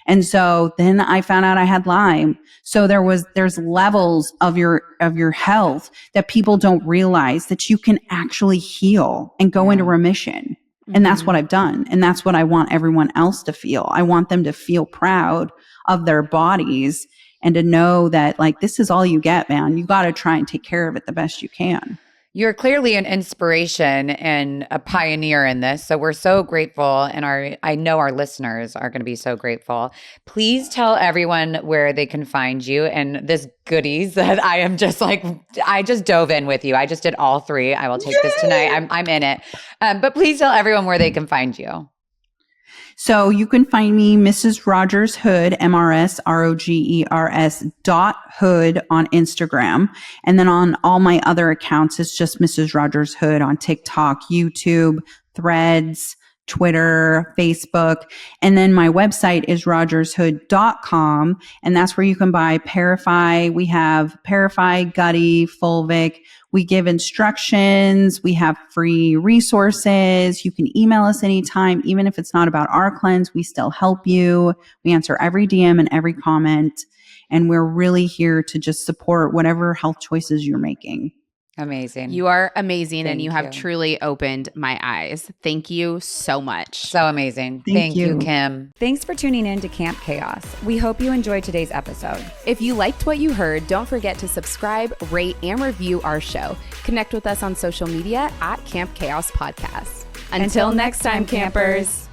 And so then I found out I had Lyme. So there's levels of your health that people don't realize that you can actually heal and go into remission. And that's what I've done. And that's what I want everyone else to feel. I want them to feel proud of their bodies and to know that like, this is all you get, man. You got to try and take care of it the best you can. You're clearly an inspiration and a pioneer in this. So we're so grateful. And I know our listeners are going to be so grateful. Please tell everyone where they can find you and this goodies that I am just like, I just dove in with you. I just did all 3. I will take this tonight. I'm in it. But please tell everyone where they can find you. So you can find me, Mrs. Rogers Hood, MRSROGERS.Hood on Instagram. And then on all my other accounts, it's just Mrs. Rogers Hood on TikTok, YouTube, Threads, Twitter, Facebook. And then my website is rogershood.com. And that's where you can buy Parafy. We have Parafy, Gutty, Fulvic. We give instructions. We have free resources. You can email us anytime. Even if it's not about our cleanse, we still help you. We answer every DM and every comment. And we're really here to just support whatever health choices you're making. Amazing. You are amazing, and Thank you have you. truly opened my eyes. Thank you so much. So amazing. Thank you, Kim. Thanks for tuning in to Camp Chaos. We hope you enjoyed today's episode. If you liked what you heard, don't forget to subscribe, rate, and review our show. Connect with us on social media at Camp Chaos Podcast. Until next time, campers.